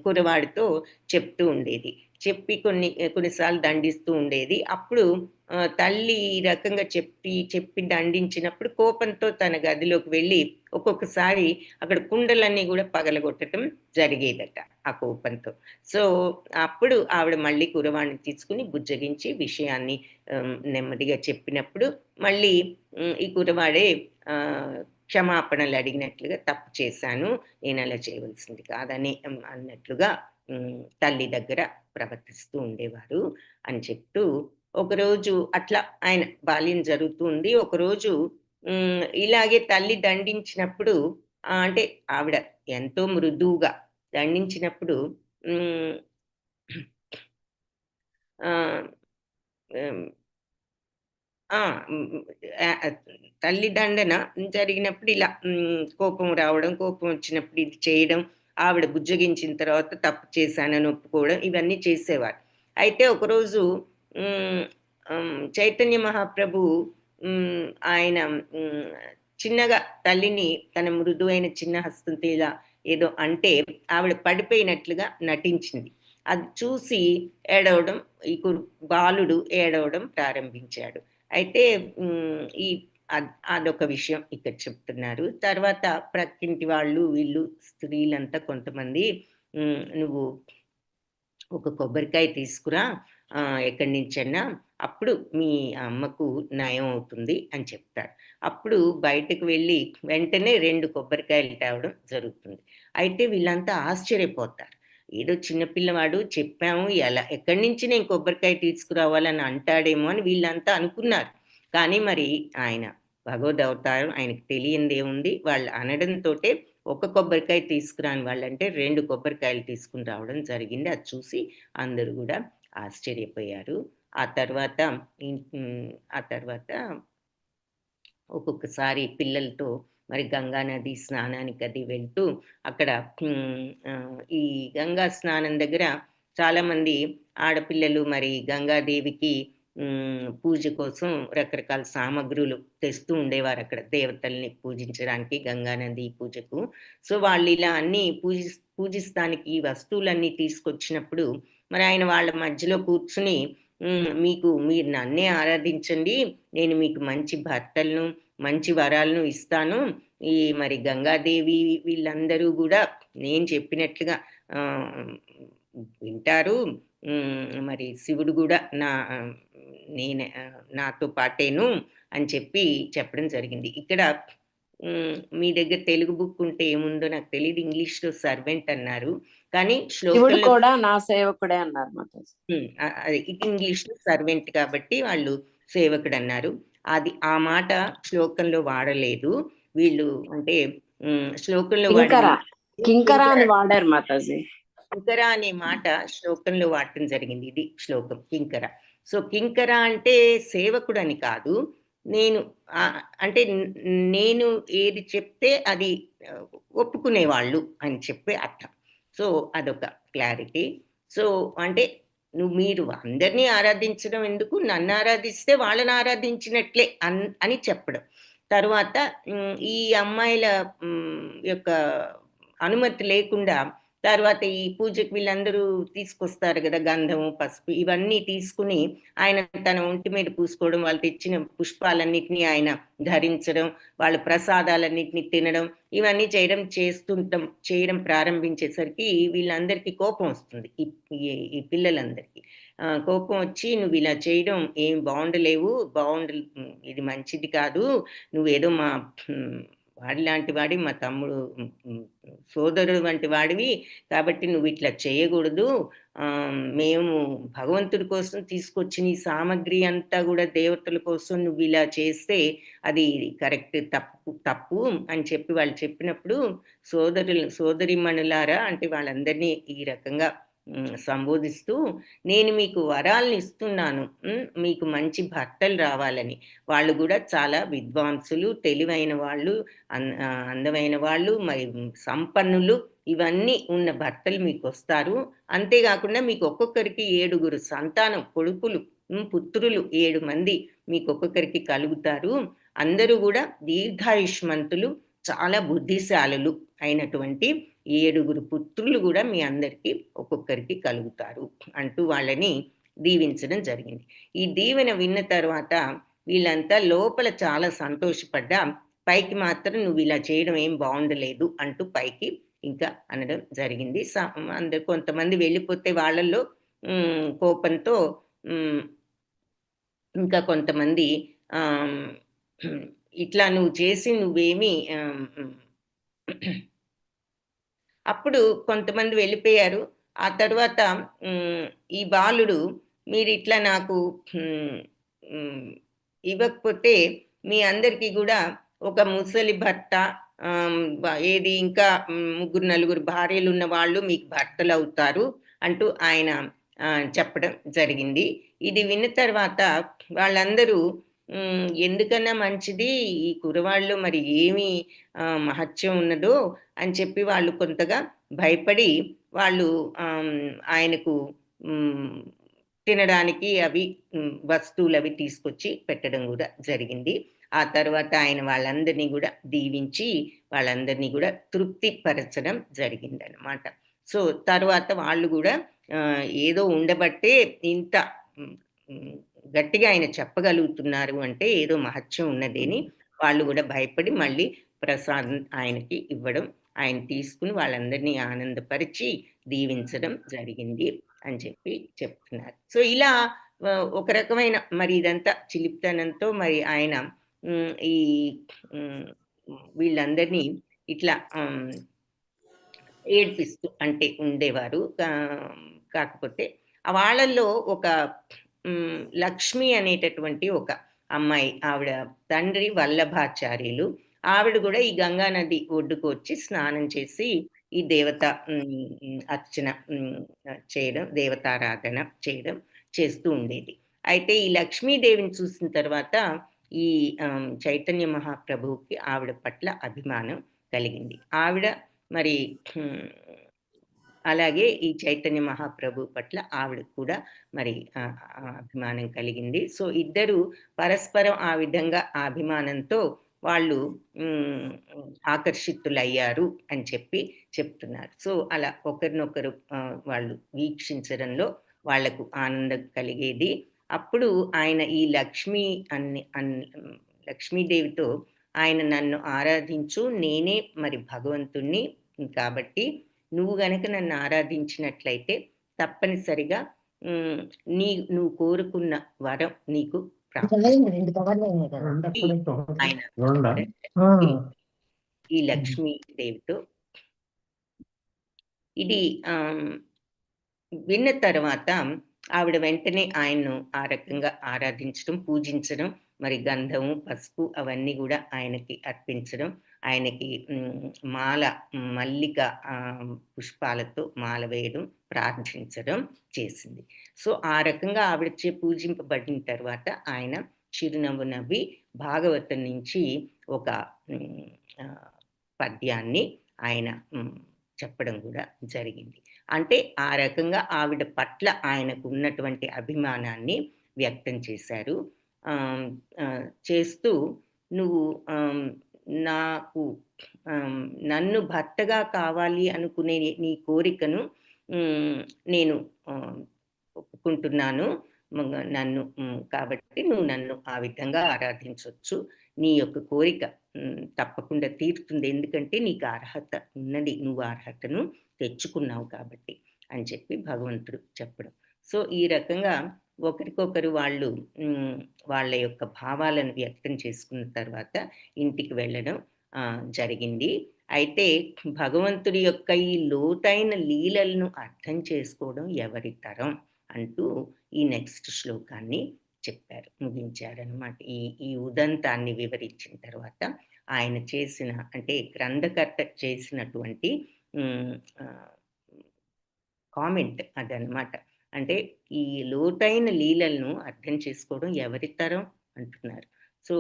కురవాడితో చెప్తూ ఉండేది. చెప్పి కొన్నిసార్లు దండిస్తూ ఉండేది. అప్పుడు తల్లి ఈ రకంగా చెప్పి దండించినప్పుడు కోపంతో తన గదిలోకి వెళ్ళి ఒక్కొక్కసారి అక్కడ కుండలన్నీ కూడా పగలగొట్టడం జరిగేదట ఆ కోపంతో. సో, అప్పుడు ఆవిడ మళ్ళీ కురవాణ్ణి తీసుకుని బుజ్జగించి విషయాన్ని నెమ్మదిగా చెప్పినప్పుడు మళ్ళీ ఈ కురవాడే క్షమాపణలు అడిగినట్లుగా తప్పు చేశాను, నేను అలా చేయవలసింది కాదని అన్నట్లుగా తల్లి దగ్గర ప్రవర్తిస్తూ ఉండేవారు అని చెప్తూ, ఒకరోజు అట్లా ఆయన బాల్యం జరుగుతుంది. ఒకరోజు ఇలాగే తల్లి దండించినప్పుడు అంటే ఆవిడ ఎంతో మృదువుగా దండించినప్పుడు తల్లి దండన జరిగినప్పుడు ఇలా కోపం రావడం, కోపం వచ్చినప్పుడు ఇది చేయడం, ఆవిడ బుజ్జగించిన తర్వాత తప్పు చేశానని ఒప్పుకోవడం ఇవన్నీ చేసేవారు. అయితే ఒకరోజు చైతన్య మహాప్రభు ఆయన చిన్నగా తల్లిని తన మృదువైన చిన్న హస్తంతో ఇలా ఏదో అంటే ఆవిడ పడిపోయినట్లుగా నటించింది. అది చూసి ఏడవడం, ఈ బాలుడు ఏడవడం ప్రారంభించాడు. అయితే అదొక విషయం ఇక్కడ చెప్తున్నారు. తర్వాత ప్రక్కింటి వాళ్ళు వీళ్ళు స్త్రీలంతా కొంతమంది నువ్వు ఒక కొబ్బరికాయ తీసుకురా ఎక్కడి నుంచన్నా, అప్పుడు మీ అమ్మకు నయం అవుతుంది అని చెప్తారు. అప్పుడు బయటకు వెళ్ళి వెంటనే 2 కొబ్బరికాయలు తేవడం జరుగుతుంది. అయితే వీళ్ళంతా ఆశ్చర్యపోతారు. ఏదో చిన్నపిల్లవాడు చెప్పాము ఎక్కడి నుంచి నేను కొబ్బరికాయ తీసుకురావాలని అంటాడేమో అని వీళ్ళంతా అనుకున్నారు. కానీ మరి ఆయన భగవద్ అవతారం, ఆయనకు తెలియనిదేముంది. వాళ్ళు అనడంతోటే ఒక కొబ్బరికాయ తీసుకురాని వాళ్ళంటే 2 కొబ్బరికాయలు తీసుకొని రావడం జరిగింది. అది చూసి అందరూ గూడా ఆశ్చర్యపోయారు. ఆ తర్వాత ఆ తర్వాత ఒక్కొక్కసారి పిల్లలతో మరి గంగా నది స్నానానికి అది వెళ్తూ అక్కడ ఈ గంగా స్నానం దగ్గర చాలామంది ఆడపిల్లలు మరి గంగాదేవికి పూజ కోసం రకరకాల సామగ్రులు తెస్తూ ఉండేవారు అక్కడ దేవతల్ని పూజించడానికి గంగా నది పూజకు. సో వాళ్ళు ఇలా అన్నీ పూజిస్తానికి ఈ వస్తువులన్నీ తీసుకొచ్చినప్పుడు మరి ఆయన వాళ్ళ మధ్యలో కూర్చుని మీరు నన్నే ఆరాధించండి, నేను మీకు మంచి భర్తలను మంచి వరాలను ఇస్తాను. ఈ మరి గంగాదేవి వీళ్ళందరూ గూడా నేను చెప్పినట్లుగా వింటారు. మరి శివుడు గూడా నాతో పాటేను అని చెప్పడం జరిగింది. ఇక్కడ మీ దగ్గర తెలుగు బుక్ ఉంటే ఏముందో నాకు తెలీదు. ఇంగ్లీష్‌లో సర్వెంట్ అన్నారు. కానీ శివుడు శ్లోకంలో కూడా నా సేవకుడే అన్నారు మాతాజీ. అది ఇంగ్లీష్‌లో సర్వెంట్ కాబట్టి వాళ్ళు సేవకుడన్నారు. ఆ మాట శ్లోకంలో వాడలేదు. వీళ్ళు అంటే శ్లోకంలో కింకర అని వాడారు మాతాజీ. కింకర అనే మాట శ్లోకంలో వాడటం జరిగింది. ఇది శ్లోకం కింకర. సో కింకర అంటే సేవకుడని కాదు. అంటే నేను ఏది చెప్తే అది ఒప్పుకునేవాళ్ళు అని చెప్పే అర్థం. సో అదొక క్లారిటీ. సో అంటే మీరు అందరినీ ఆరాధించడం ఎందుకు, నన్ను ఆరాధిస్తే వాళ్ళని ఆరాధించినట్లే అని చెప్పడం. తర్వాత ఈ అమ్మాయిల యొక్క అనుమతి లేకుండా తర్వాత ఈ పూజకు వీళ్ళందరూ తీసుకొస్తారు కదా, గంధము పసుపు ఇవన్నీ తీసుకుని ఆయన తన ఒంటి మీద పూసుకోవడం, వాళ్ళు తెచ్చిన పుష్పాలన్నిటినీ ఆయన ధరించడం, వాళ్ళ ప్రసాదాలన్నిటినీ తినడం, ఇవన్నీ చేయడం ప్రారంభించేసరికి వీళ్ళందరికీ కోపం వస్తుంది. ఈ పిల్లలందరికీ కోపం వచ్చి, నువ్వు ఇలా చేయడం ఏం బాగుండలేవు, ఇది మంచిది కాదు, నువ్వేదో మా వాడి లాంటి వాడి, మా తమ్ముడు సోదరుడు వంటి వాడివి, కాబట్టి నువ్వు ఇట్లా చేయకూడదు. మేము భగవంతుడి కోసం తీసుకొచ్చిన ఈ సామగ్రి అంతా కూడా దేవతల కోసం నువ్వు ఇలా చేస్తే అది కరెక్ట్ తప్పు అని వాళ్ళు చెప్పినప్పుడు సోదరిమణులారా అంటే వాళ్ళందరినీ ఈ రకంగా సంబోధిస్తూ, నేను మీకు వరాలను ఇస్తున్నాను, మీకు మంచి భర్తలు రావాలని. వాళ్ళు కూడా చాలా విద్వాంసులు, తెలివైన వాళ్ళు, అందమైన వాళ్ళు, మరి సంపన్నులు, ఇవన్నీ ఉన్న భర్తలు మీకు వస్తారు. అంతేకాకుండా మీకు ఒక్కొక్కరికి 7 సంతానం, కొడుకులు, పుత్రులు 7 మంది మీకు ఒక్కొక్కరికి కలుగుతారు. అందరూ కూడా దీర్ఘాయుష్మంతులు, చాలా బుద్ధిశాలులు అయినటువంటి 7 పుత్రులు కూడా మీ అందరికీ ఒక్కొక్కరికి కలుగుతారు అంటూ వాళ్ళని దీవించడం జరిగింది. ఈ దీవెన విన్న తర్వాత వీళ్ళంతా లోపల చాలా సంతోషపడ్డా, పైకి మాత్రం నువ్వు ఇలా చేయడం ఏం బాగుండలేదు అంటూ పైకి ఇంకా అనడం జరిగింది. అందరు కొంతమంది వెళ్ళిపోతే వాళ్ళల్లో కోపంతో ఇంకా కొంతమంది ఇట్లా నువ్వు చేసి నువ్వేమి అప్పుడు కొంతమంది వెళ్ళిపోయారు. ఆ తర్వాత ఈ బాలుడు, మీరు ఇట్లా నాకు ఇవ్వకపోతే మీ అందరికీ కూడా ఒక ముసలి భర్త, ఏది ఇంకా 3-4 భార్యలు ఉన్న వాళ్ళు మీకు భర్తలు అవుతారు అంటూ ఆయన చెప్పడం జరిగింది. ఇది విన్న తర్వాత వాళ్ళందరూ ఎందుకన్నా మంచిది ఈ కురవాళ్ళు మరి ఏమి మహత్యం ఉన్నదో అని చెప్పి వాళ్ళు కొంతగా భయపడి వాళ్ళు ఆయనకు తినడానికి వస్తువులు అవి తీసుకొచ్చి పెట్టడం కూడా జరిగింది. ఆ తర్వాత ఆయన వాళ్ళందరినీ కూడా దీవించి వాళ్ళందరినీ కూడా తృప్తిపరచడం జరిగిందనమాట. సో తర్వాత వాళ్ళు కూడా ఏదో ఉండబట్టే ఇంత గట్టిగా ఆయన చెప్పగలుగుతున్నారు అంటే ఏదో మహత్యం ఉన్నదేని వాళ్ళు కూడా భయపడి మళ్ళీ ప్రసాదం ఆయనకి ఇవ్వడం, ఆయన తీసుకుని వాళ్ళందరినీ ఆనందపరిచి దీవించడం జరిగింది అని చెప్తున్నారు. సో ఇలా ఒక రకమైన మరి ఇదంతా చిలిపితనంతో మరి ఆయన ఈ వీళ్ళందరినీ ఇట్లా ఏడ్పిస్తూ అంటే ఉండేవారు. కాకపోతే వాళ్ళల్లో ఒక లక్ష్మి అనేటటువంటి ఒక అమ్మాయి ఆవిడ తండ్రి వల్లభాచార్యులు. ఆవిడ గూడా ఈ గంగా నది ఒడ్డుకు వచ్చి స్నానం చేసి ఈ దేవత అర్చన చేయడం, దేవతారాధన చేయడం చేస్తూ ఉండేది. అయితే ఈ లక్ష్మీదేవిని చూసిన తర్వాత ఈ చైతన్య మహాప్రభువుకి ఆవిడ పట్ల అభిమానం కలిగింది. ఆవిడ మరి అలాగే ఈ చైతన్య మహాప్రభు పట్ల ఆవిడకు కూడా మరి అభిమానం కలిగింది. సో ఇద్దరు పరస్పరం ఆ విధంగా ఆ అభిమానంతో వాళ్ళు ఆకర్షితులయ్యారు అని చెప్పి చెప్తున్నారు. సో అలా ఒకరినొకరు వాళ్ళు వీక్షించడంలో వాళ్లకు ఆనందం కలిగేది. అప్పుడు ఆయన ఈ లక్ష్మీదేవితో ఆయన నన్ను ఆరాధించు, నేనే మరి భగవంతుణ్ణి, కాబట్టి నువ్వు గనక నన్ను ఆరాధించినట్లయితే తప్పనిసరిగా నువ్వు కోరుకున్న వరం నీకు ఆయన ఈ లక్ష్మీదేవితో ఇది విన్న తర్వాత ఆవిడ వెంటనే ఆయన్ను ఆ రకంగా ఆరాధించడం, పూజించడం, మరి గంధము, పసుపు అవన్నీ కూడా ఆయనకి అర్పించడం, ఆయనకి మల్లిక పుష్పాలతో మాల వేయడం, ప్రార్థించడం చేసింది. సో ఆ రకంగా ఆవిడచే పూజింపబడిన తర్వాత ఆయన చిరునవ్వు నవ్వి భాగవతం నుంచి ఒక పద్యాన్ని ఆయన చెప్పడం కూడా జరిగింది. అంటే ఆ రకంగా ఆవిడ పట్ల ఆయనకు ఉన్నటువంటి అభిమానాన్ని వ్యక్తం చేశారు. చేస్తూ నువ్వు నన్ను భర్తగా కావాలి అనుకునే నీ కోరికను నేను ఒప్పుకుంటున్నాను. నన్ను కాబట్టి నువ్వు నన్ను ఆ విధంగా ఆరాధించవచ్చు. నీ యొక్క కోరిక తప్పకుండా తీరుతుంది, ఎందుకంటే నీకు అర్హత ఉన్నది, నువ్వు అర్హతను తెచ్చుకున్నావు కాబట్టి అని చెప్పి భగవంతుడు చెప్పడం. సో ఈ రకంగా ఒకరికొకరు వాళ్ళు వాళ్ళ యొక్క భావాలను వ్యక్తం చేసుకున్న తర్వాత ఇంటికి వెళ్ళడం జరిగింది. అయితే భగవంతుడి యొక్క ఈ లోతైన లీలలను అర్థం చేసుకోవడం ఎవరి తరం అంటూ ఈ నెక్స్ట్ శ్లోకాన్ని చెప్పారు, ముగించారనమాట. ఈ ఉదంతాన్ని వివరించిన తర్వాత ఆయన చేసిన, అంటే గ్రంథకర్త చేసినటువంటి కామెంట్ అదనమాట. అంటే ఈ లోతైన లీలలను అర్థం చేసుకోవడం ఎవరి తరం అంటున్నారు. సో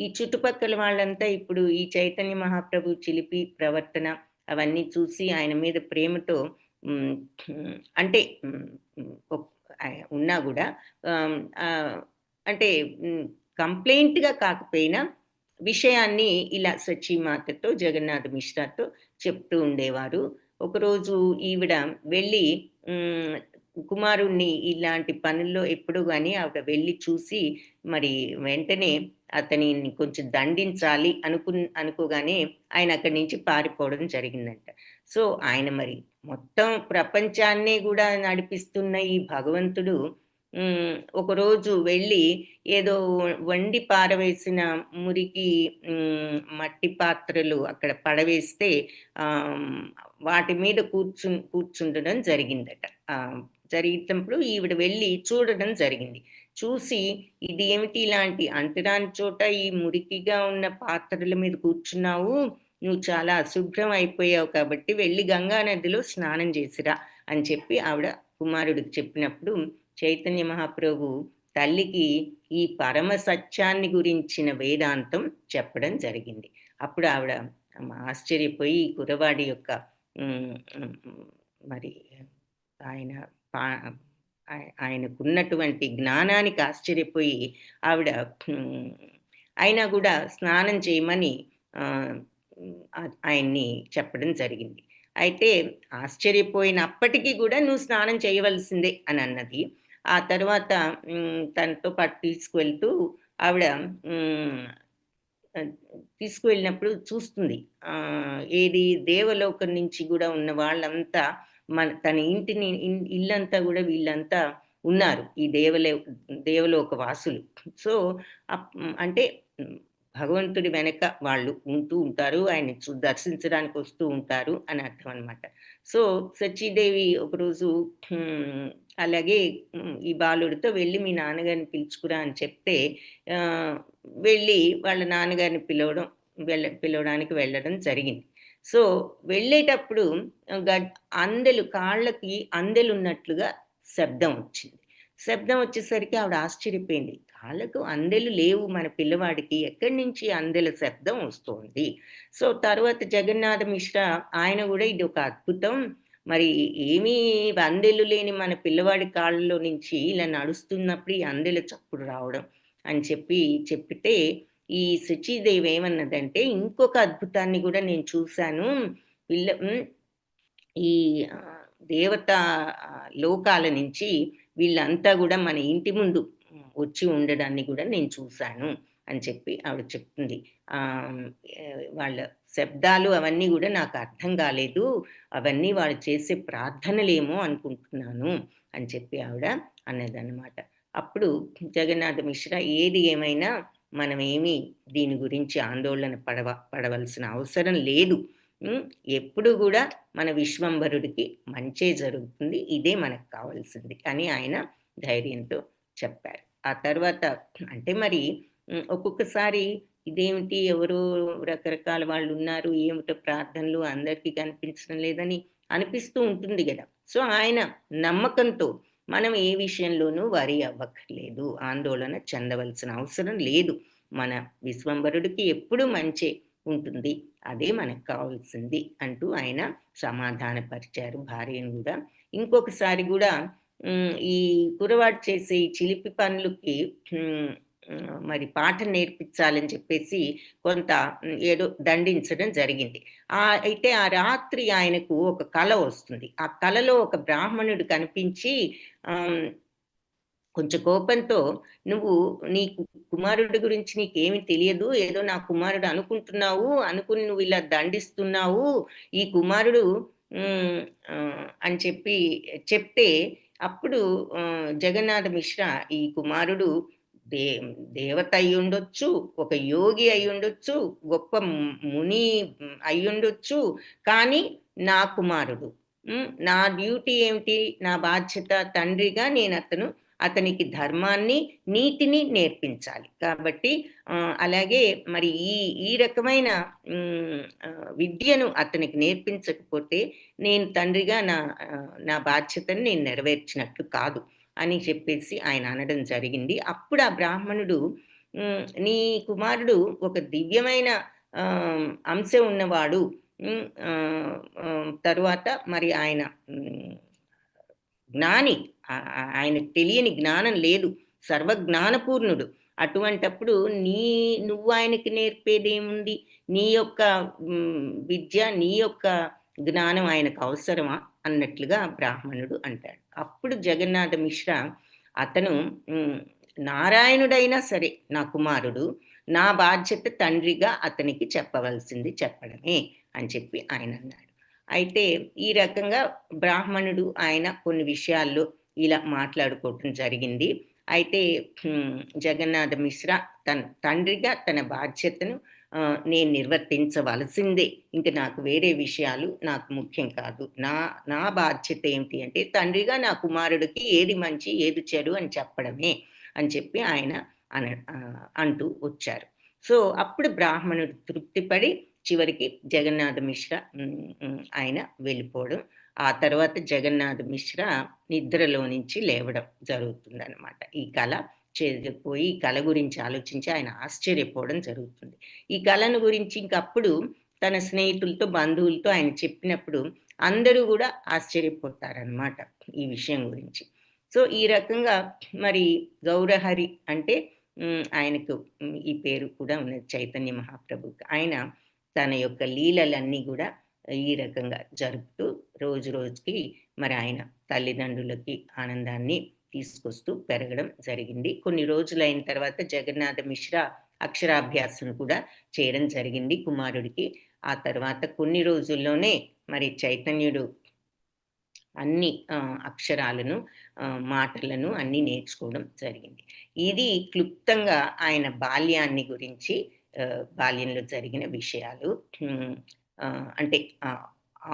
ఈ చుట్టుపక్కల వాళ్ళంతా ఇప్పుడు ఈ చైతన్య మహాప్రభు చిలిపి ప్రవర్తన అవన్నీ చూసి ఆయన మీద ప్రేమతో అంటే ఉన్నా కూడా అంటే కంప్లైంట్గా కాకపోయినా విషయాన్ని ఇలా సచీమాతతో, జగన్నాథ మిశ్రాతో చెప్తూ ఉండేవారు. ఒకరోజు ఈవిడ వెళ్ళి కుమారుణ్ణి ఇలాంటి పనుల్లో ఎప్పుడు కానీ ఆవిడ వెళ్ళి చూసి మరి వెంటనే అతనిని కొంచెం దండించాలి అనుకోగానే ఆయన అక్కడి నుంచి పారిపోవడం జరిగిందంట. సో ఆయన మరి మొత్తం ప్రపంచాన్నే కూడా నడిపిస్తున్న ఈ భగవంతుడు ఒకరోజు వెళ్ళి ఏదో వండి పారవేసిన మురికి మట్టి పాత్రలు అక్కడ పడవేస్తే వాటి మీద కూర్చుండడం జరిగిందట. జరిగినప్పుడు ఈవిడ వెళ్ళి చూడడం జరిగింది. చూసి ఇది ఏమిటి ఇలాంటి అంటురాని చోట ఈ మురికిగా ఉన్న పాత్రల మీద కూర్చున్నావు, నువ్వు చాలా అశుభ్రం అయిపోయావు, కాబట్టి వెళ్ళి గంగా నదిలో స్నానం చేసిరా అని చెప్పి ఆవిడ కుమారుడికి చెప్పినప్పుడు చైతన్య మహాప్రభు తల్లికి ఈ పరమ సత్యాన్ని గురించిన వేదాంతం చెప్పడం జరిగింది. అప్పుడు ఆవిడ ఆశ్చర్యపోయి కురవాడి యొక్క మరి ఆయనకున్నటువంటి జ్ఞానానికి ఆశ్చర్యపోయి ఆవిడ అయినా కూడా స్నానం చేయమని ఆయన్ని చెప్పడం జరిగింది. అయితే ఆశ్చర్యపోయినప్పటికీ కూడా నువ్వు స్నానం చేయవలసిందే అని అన్నది. ఆ తర్వాత తనతో పాటు తీసుకువెళ్తూ ఆవిడ తీసుకువెళ్ళినప్పుడు చూస్తుంది ఏది దేవలోకం నుంచి కూడా ఉన్న వాళ్ళంతా తన ఇల్లంతా కూడా వీళ్ళంతా ఉన్నారు, ఈ దేవలోక వాసులు. సో అంటే భగవంతుడి వెనక వాళ్ళు ఉంటూ ఉంటారు. ఆయన్ని దర్శించడానికి వస్తూ ఉంటారు అని అర్థం అనమాట. సో, సచీదేవి ఒకరోజు అలాగే ఈ బాలుడితో "వెళ్ళి మీ నాన్నగారిని పిలుచుకురా" అని చెప్తే ఆహ్, వెళ్ళి వాళ్ళ నాన్నగారిని పిలవడానికి వెళ్ళడం జరిగింది. సో, వెళ్ళేటప్పుడు కాళ్ళకి అందెలున్నట్లుగా శబ్దం వచ్చింది. శబ్దం వచ్చేసరికి ఆవిడ ఆశ్చర్యపోయింది. కాళ్ళకు అందెలు లేవు మన పిల్లవాడికి. ఎక్కడి నుంచి అందెల శబ్దం వస్తోంది? సో, తర్వాత జగన్నాథ మిశ్రా ఆయన గూడా ఇదొక అద్భుతం. మరి ఏమీ అందెలు లేని మన పిల్లవాడి కాళ్ళలో నుంచి ఇలా నడుస్తున్నప్పుడు ఈ అందెల చప్పుడు రావడం అని చెప్పితే, ఈ శచీదేవి ఏమన్నదంటే, ఇంకొక అద్భుతాన్ని గూడా నేను చూశాను. పిల్ల హ్మ్. ఈ దేవతా లోకాల నుంచి వీళ్ళంతా గూడా మన ఇంటి ముందు వచ్చి ఉండడాన్ని గూడా నేను చూశాను అని చెప్పి ఆవిడ చెప్తుంది. వాళ్ళ శబ్దాలు అవన్నీ గూడా నాకు అర్థం కాలేదు. అవన్నీ వాళ్ళు చేసే ప్రార్థనలేమో అనుకుంటున్నాను అని చెప్పి ఆవిడ అన్నదన్నమాట. అప్పుడు జగన్నాథ మిశ్రా ఏది ఏమైనా మనమేమి దీని గురించి ఆందోళన పడవలసిన అవసరం లేదు. ఎప్పుడు గూడా మన విశ్వంభరుడికి మంచే జరుగుతుంది. ఇదే మనకు కావాల్సింది అని ఆయన ధైర్యంతో చెప్పారు. ఆ తర్వాత అంటే మరి ఒక్కొక్కసారి ఇదేమిటి ఎవరో రకరకాల వాళ్ళున్నారు, ఏమిటో ప్రార్థనలు అందరికీ కనిపించడం లేదని అనిపిస్తూ ఉంటుంది గదా! సో, ఆయన నమ్మకంతో మనం ఏ విషయంలోనూ వరీ అవ్వక్కర్లేదు. ఆందోళన చెందవలసిన అవసరం లేదు. మన విశ్వంభరుడికి ఎప్పుడూ మంచే ఉంటుంది. అదే మనకు కావాల్సింది అంటూ ఆయన సమాధానపరిచారు భార్యను గూడా. ఇంకొకసారి గూడా ఈ కురవాడు చేసే ఈ చిలిపి పనులకి మరి పాఠం నేర్పించాలని చెప్పేసి కొంత ఏదో దండించడం జరిగింది. అయితే ఆ రాత్రి ఆయనకు ఒక కల వస్తుంది. ఆ కలలో ఒక బ్రాహ్మణుడు కనిపించి కొంచెం కోపంతో "నువ్వు నీ కుమారుడి గురించి నీకేమి తెలియదు. ఏదో నా కుమారుడు అనుకుంటున్నావు. అనుకుని నువ్వు ఇలా దండిస్తున్నావు. ఈ కుమారుడు" అని చెప్తే అప్పుడు జగన్నాథ మిశ్రా ఈ కుమారుడు దేవత అయ్యుండొచ్చు, ఒక యోగి అయ్యుండొచ్చు, గొప్ప ముని అయ్యుండొచ్చు. కానీ నా కుమారుడు. నా డ్యూటీ ఏమిటి? నా బాధ్యత తండ్రిగా అతనికి ధర్మాన్ని, నీతిని నేర్పించాలి. కాబట్టి అలాగే మరి ఈ రకమైన విద్యను అతనికి నేర్పించకపోతే నేను తండ్రిగా నా బాధ్యతను నేను నెరవేర్చినట్లు కాదు అని చెప్పేసి ఆయన అనడం జరిగింది. అప్పుడు ఆ బ్రాహ్మణుడు నీ కుమారుడు ఒక దివ్యమైన అంశం ఉన్నవాడు. తరువాత మరి ఆయన జ్ఞాని. ఆయనకు తెలియని జ్ఞానం లేదు. సర్వజ్ఞానపూర్ణుడు. అటువంటప్పుడు నువ్వు ఆయనకి నేర్పేదేముంది? నీ యొక్క విద్య, నీ యొక్క జ్ఞానం ఆయనకు అవసరమా? అన్నట్లుగా బ్రాహ్మణుడు అంటాడు. అప్పుడు జగన్నాథ మిశ్రా అతను నారాయణుడైనా సరే నా కుమారుడు, నా బాధ్యత తండ్రిగా అతనికి చెప్పవలసింది చెప్పడమే అని చెప్పి ఆయన అన్నాడు. అయితే ఈ రకంగా బ్రాహ్మణుడు ఆయన కొన్ని విషయాల్లో ఇలా మాట్లాడుకోవటం జరిగింది. అయితే జగన్నాథ మిశ్రా తన తండ్రిగా తన బాధ్యతను నేను నిర్వర్తించవలసిందే. ఇంక నాకు వేరే విషయాలు నాకు ముఖ్యం కాదు. నా బాధ్యత ఏమిటి అంటే తండ్రిగా నా కుమారుడికి ఏది మంచి ఏది చెడు అని చెప్పడమే అని చెప్పి ఆయన అంటూ వచ్చారు. సో అప్పుడు బ్రాహ్మణుడు తృప్తిపడి చివరికి జగన్నాథ మిశ్రా ఆయన వెళ్ళిపోవడం. ఆ తర్వాత జగన్నాథ మిశ్రా నిద్రలో నుంచి లేవడం జరుగుతుందన్నమాట. ఈ కళ చేరిపోయి ఈ కళ గురించి ఆలోచించి ఆయన ఆశ్చర్యపోవడం జరుగుతుంది. ఈ కళను గురించి ఇంకప్పుడు తన స్నేహితులతో, బంధువులతో ఆయన చెప్పినప్పుడు అందరూ కూడా ఆశ్చర్యపోతారనమాట ఈ విషయం గురించి. సో ఈ రకంగా మరి గౌరహరి అంటే ఆయనకు ఈ పేరు కూడా ఉన్నది చైతన్య మహాప్రభుకి. ఆయన తన యొక్క లీలలన్నీ కూడా ఈ రకంగా జరుపుతూ రోజు రోజుకి మరి ఆయన తల్లిదండ్రులకి ఆనందాన్ని తీసుకొస్తూ పెరగడం జరిగింది. కొన్ని రోజులైన తర్వాత జగన్నాథ మిశ్రా అక్షరాభ్యాసం కూడా చేయడం జరిగింది కుమారుడికి. ఆ తర్వాత కొన్ని రోజుల్లోనే మరి చైతన్యుడు అన్ని అక్షరాలను, మాటలను అన్నీ నేర్చుకోవడం జరిగింది. ఇది క్లుప్తంగా ఆయన బాల్యాన్ని గురించి బాల్యంలో జరిగిన విషయాలు. అంటే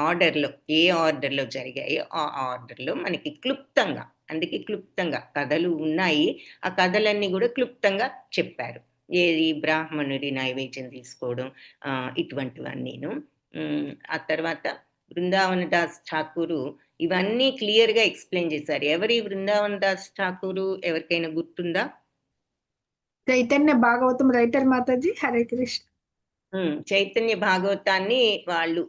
ఆర్డర్‌లో ఏ ఆర్డర్‌లో జరిగాయో ఆ ఆర్డర్‌లో మనకి క్లుప్తంగా, అందుకే క్లుప్తంగా కథలు ఉన్నాయి. ఆ కథలన్నీ గూడా క్లుప్తంగా చెప్పారు. ఏది బ్రాహ్మణుడి నైవేద్యం తీసుకోవడం ఇటువంటివన్నీను. ఆ తర్వాత బృందావన దాస్ ఠాకూరు ఇవన్నీ క్లియర్‌గా ఎక్స్‌ప్లెయిన్ చేశారు. ఎవరి బృందావన దాస్ ఠాకూరు ఎవరికైనా గుర్తుందా? చైతన్య భాగవతం రైటర్ మాతాజీ. హరే కృష్ణ. చైతన్య భాగవతాన్ని వాళ్ళు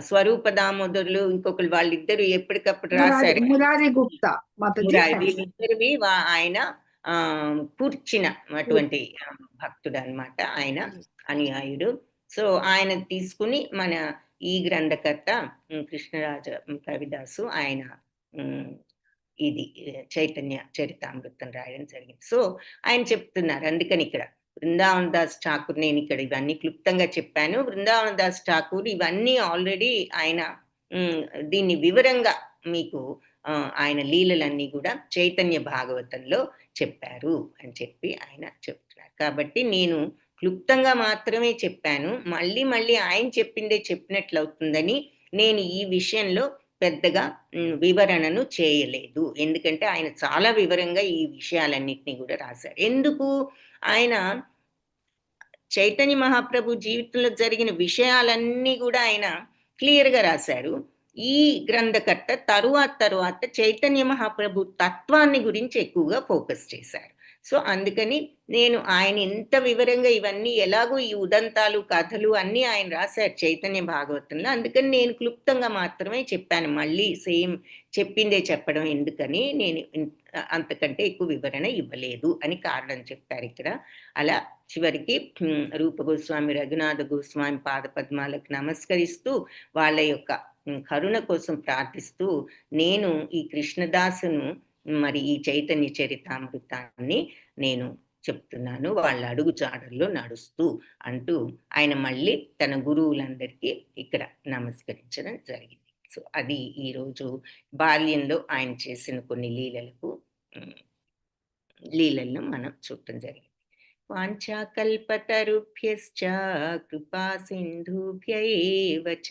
స్వరూప దామోదరులు ఇంకొకళ్ళు వాళ్ళిద్దరూ ఎప్పటికప్పుడు రాశారు. మురారి గుప్తా మాతాజీ. మురారి వీళ్ళిద్దరివి ఆయన కూర్చిన అటువంటి భక్తుడన్నమాట ఆయన, అనుయాయుడు. సో ఆయన తీసుకుని మన ఈ గ్రంథకర్త కృష్ణరాజ కవిదాసు ఆయన ఇది చైతన్య చరితామృతం రాయడం జరిగింది. సో ఆయన చెప్తున్నారు, అందుకని ఇక్కడ బృందావన్ దాస్ ఠాకూర్, నేను ఇక్కడ ఇవన్నీ క్లుప్తంగా చెప్పాను. బృందావన్ దాస్ ఠాకూర్ ఇవన్నీ ఆల్రెడీ ఆయన దీన్ని వివరంగా మీకు ఆయన లీలలన్నీ కూడా చైతన్య భాగవతంలో చెప్పారు అని చెప్పి ఆయన చెప్తున్నారు. కాబట్టి నేను క్లుప్తంగా మాత్రమే చెప్పాను. మళ్ళీ మళ్ళీ ఆయన చెప్పిందే చెప్పినట్లు అవుతుందని నేను ఈ విషయంలో పెద్దగా వివరణను చేయలేదు. ఎందుకంటే ఆయన చాలా వివరంగా ఈ విషయాలన్నిటిని కూడా రాశారు. ఎందుకు? ఆయన చైతన్య మహాప్రభు జీవితంలో జరిగిన విషయాలన్నీ కూడా ఆయన క్లియర్‌గా రాశారు. ఈ గ్రంథకర్త తరువాత చైతన్య మహాప్రభు తత్వాన్ని గురించి ఎక్కువగా ఫోకస్ చేశారు. సో అందుకని నేను ఆయన ఇంత వివరంగా ఇవన్నీ ఎలాగో ఈ ఉదంతాలు, కథలు అన్నీ ఆయన రాశారు చైతన్య భాగవతంలో. అందుకని నేను క్లుప్తంగా మాత్రమే చెప్పాను. మళ్ళీ సేమ్ చెప్పిందే చెప్పడం ఎందుకని నేను అంతకంటే ఎక్కువ వివరణ ఇవ్వలేదు అని కారణం చెప్పారు ఇక్కడ. అలా చివరికి రూప గోస్వామి, రఘునాథ గోస్వామి పాదపద్మాలకు నమస్కరిస్తూ వాళ్ళ యొక్క కరుణ కోసం ప్రార్థిస్తూ నేను ఈ కృష్ణదాసును మరి ఈ చైతన్య చరితామృతాన్ని నేను చెప్తున్నాను వాళ్ళ అడుగు జాడల్లో నడుస్తూ అంటూ ఆయన మళ్ళీ తన గురువులందరికీ ఇక్కడ నమస్కరించడం జరిగింది. సో అది ఈరోజు బాల్యంలో ఆయన చేసిన కొన్ని లీలలను మనం చూడటం జరిగింది. వాంఛాకల్పతరుభ్యశ్చ కృపా సింధుభ్య ఏవ చ